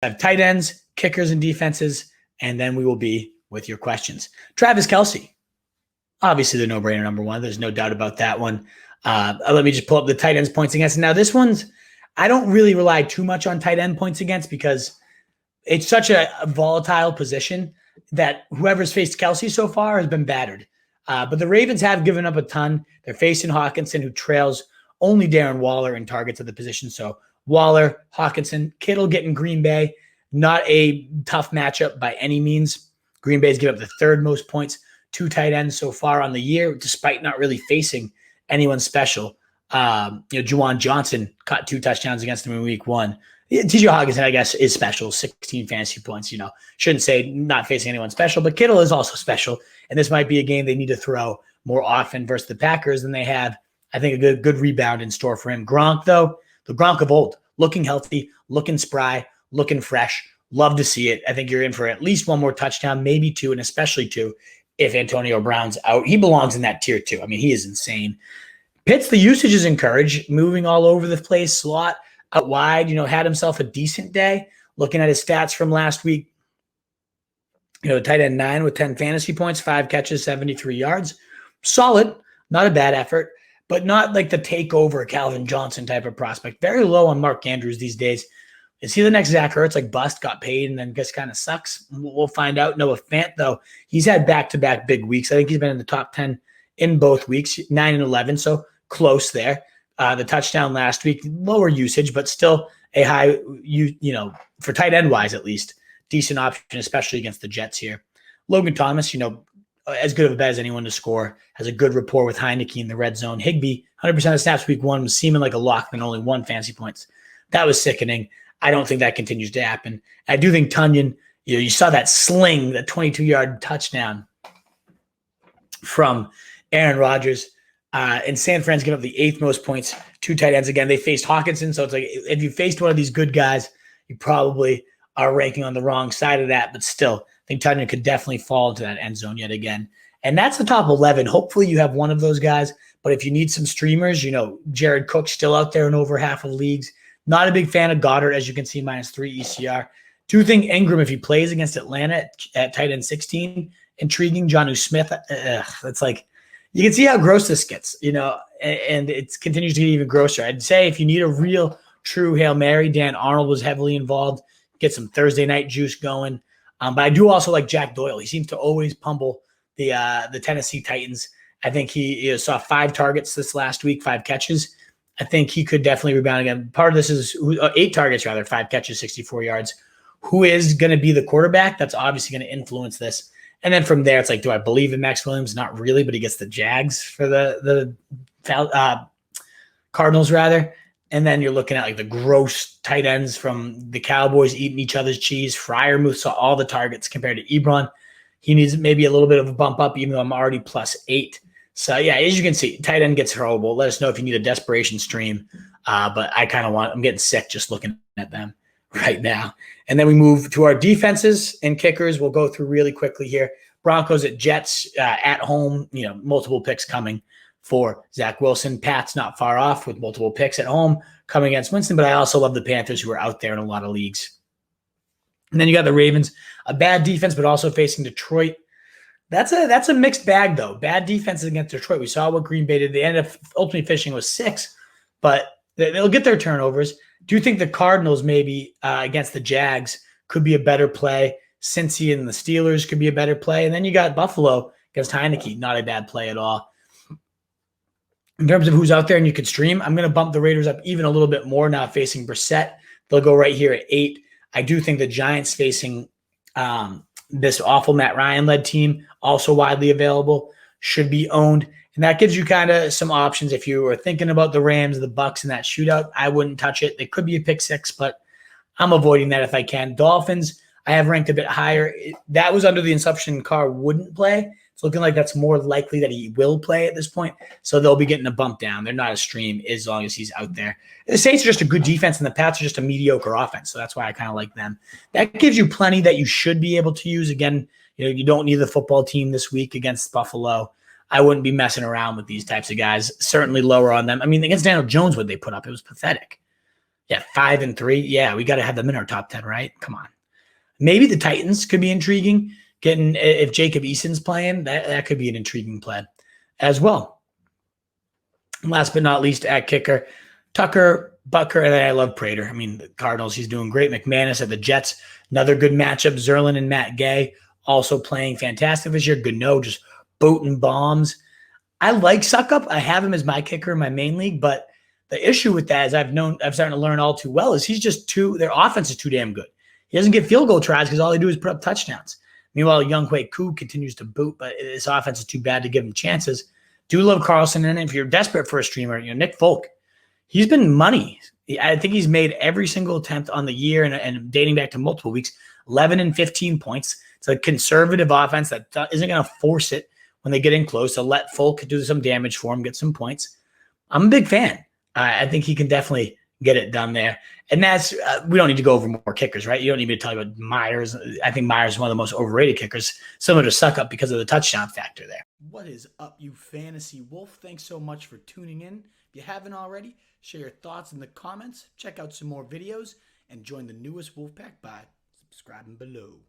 have tight ends, kickers, and defenses, and then we will be with your questions. Travis Kelce, obviously the no-brainer number one. There's no doubt about that one. Let me just pull up the tight ends points against. Now this one's, I don't really rely too much on tight end points against because it's such a volatile position that whoever's faced Kelce so far has been battered. But the Ravens have given up a ton. They're facing Hawkinson, who trails only Darren Waller in targets at the position. So Waller, Hawkinson, Kittle getting Green Bay. Not a tough matchup by any means. Green Bay's given up the third most points to tight ends so far on the year, despite not really facing anyone special. Juwan Johnson caught 2 touchdowns against them in week 1. TJ Hawkinson, I guess, is special, 16 fantasy points. Shouldn't say not facing anyone special, but Kittle is also special. And this might be a game they need to throw more often versus the Packers than they have. I think a good rebound in store for him. Gronk, though, the Gronk of old, looking healthy, looking spry, looking fresh. Love to see it. I think you're in for at least one more touchdown, maybe 2, and especially 2 if Antonio Brown's out. He belongs in that tier 2. I mean, he is insane. Pitts, the usage is encouraged, moving all over the place, slot, out wide, had himself a decent day. Looking at his stats from last week, tight end 9 with 10 fantasy points, 5 catches, 73 yards. Solid, not a bad effort, but not like the takeover Calvin Johnson type of prospect. Very low on Mark Andrews these days. Is he the next Zach Ertz, like bust, got paid, and then just kind of sucks? We'll find out. Noah Fant, though, he's had back-to-back big weeks. I think he's been in the top 10 in both weeks, 9 and 11, so close there. The touchdown last week, lower usage, but still a high, for tight end wise at least, decent option, especially against the Jets here. Logan Thomas, as good of a bet as anyone to score, has a good rapport with Heineke in the red zone. Higbee, 100% of snaps week 1 was seeming like a lock and only 1 fantasy points. That was sickening. I don't think that continues to happen. I do think Tunyon, you saw that sling, that 22-yard touchdown from Aaron Rodgers. And San Fran's given up the 8th most points to tight ends. Again, they faced Hawkinson, so it's like if you faced one of these good guys, you probably are ranking on the wrong side of that. But still, I think Tunyon could definitely fall into that end zone yet again. And that's the top 11. Hopefully you have one of those guys. But if you need some streamers, Jared Cook's still out there in over half of leagues. Not a big fan of Goddard, as you can see, -3 ECR. Do think Ingram, if he plays against Atlanta at tight end 16, intriguing. Jonnu Smith, it's like, you can see how gross this gets, and it continues to get even grosser. I'd say if you need a real, true Hail Mary, Dan Arnold was heavily involved. Get some Thursday night juice going. But I do also like Jack Doyle. He seems to always pummel the Tennessee Titans. I think he saw 5 targets this last week, 5 catches. I think he could definitely rebound again. Part of this is 8 targets, 5 catches, 64 yards. Who is going to be the quarterback? That's obviously going to influence this. And then from there, it's like, do I believe in Max Williams? Not really, but he gets the Jags for the Cardinals, rather. And then you're looking at like the gross tight ends from the Cowboys eating each other's cheese. Freiermuth saw all the targets compared to Ebron. He needs maybe a little bit of a bump up, even though I'm already +8. So, yeah, as you can see, tight end gets throwable. Let us know if you need a desperation stream. But I'm getting sick just looking at them right now. And then we move to our defenses and kickers. We'll go through really quickly here. Broncos at Jets at home, multiple picks coming for Zach Wilson. Pat's not far off with multiple picks at home coming against Winston, but I also love the Panthers, who are out there in a lot of leagues. And then you got the Ravens, a bad defense, but also facing Detroit. That's a mixed bag, though. Bad defenses against Detroit. We saw what Green Bay did. They ended up ultimately finishing with 6, but they'll get their turnovers. Do you think the Cardinals maybe against the Jags could be a better play? Cincy and the Steelers could be a better play. And then you got Buffalo against Heineke. Not a bad play at all. In terms of who's out there and you could stream, I'm going to bump the Raiders up even a little bit more now facing Brissett. They'll go right here at 8. I do think the Giants facing this awful Matt Ryan-led team, also widely available, should be owned. And that gives you kind of some options. If you were thinking about the Rams, the Bucks, and that shootout, I wouldn't touch it. It could be a pick 6, but I'm avoiding that if I can. Dolphins, I have ranked a bit higher. That was under the assumption Carr wouldn't play. It's looking like that's more likely that he will play at this point. So they'll be getting a bump down. They're not a stream as long as he's out there. The Saints are just a good defense, and the Pats are just a mediocre offense. So that's why I kind of like them. That gives you plenty that you should be able to use. Again, you don't need the football team this week against Buffalo. I wouldn't be messing around with these types of guys. Certainly lower on them. I mean, against Daniel Jones, what they put up, it was pathetic. Yeah, 5-3. Yeah, we got to have them in our top 10, right? Come on. Maybe the Titans could be intriguing. Getting if Jacob Eason's playing, that could be an intriguing plan as well. And last but not least, at kicker, Tucker, Bucker, and I love Prater. I mean, the Cardinals, he's doing great. McManus at the Jets, another good matchup. Zerlin and Matt Gay also playing fantastic this year. Gano just boating bombs. I like Suckup. I have him as my kicker in my main league, but the issue with that is I'm starting to learn all too well is he's just their offense is too damn good. He doesn't get field goal tries because all they do is put up touchdowns. Meanwhile, Younghoe Koo continues to boot, but this offense is too bad to give him chances. Do love Carlson, and if you're desperate for a streamer, Nick Folk, he's been money. I think he's made every single attempt on the year and dating back to multiple weeks, 11 and 15 points. It's a conservative offense that isn't going to force it when they get in close. So let Folk do some damage for him, get some points. I'm a big fan. I think he can definitely get it done there. And that's we don't need to go over more kickers, right? You don't need me to tell you about Myers. I think Myers is one of the most overrated kickers, similar to Suckup because of the touchdown factor there. What is up, you fantasy wolf? Thanks so much for tuning in. If you haven't already, share your thoughts in the comments, check out some more videos, and join the newest Wolfpack by subscribing below.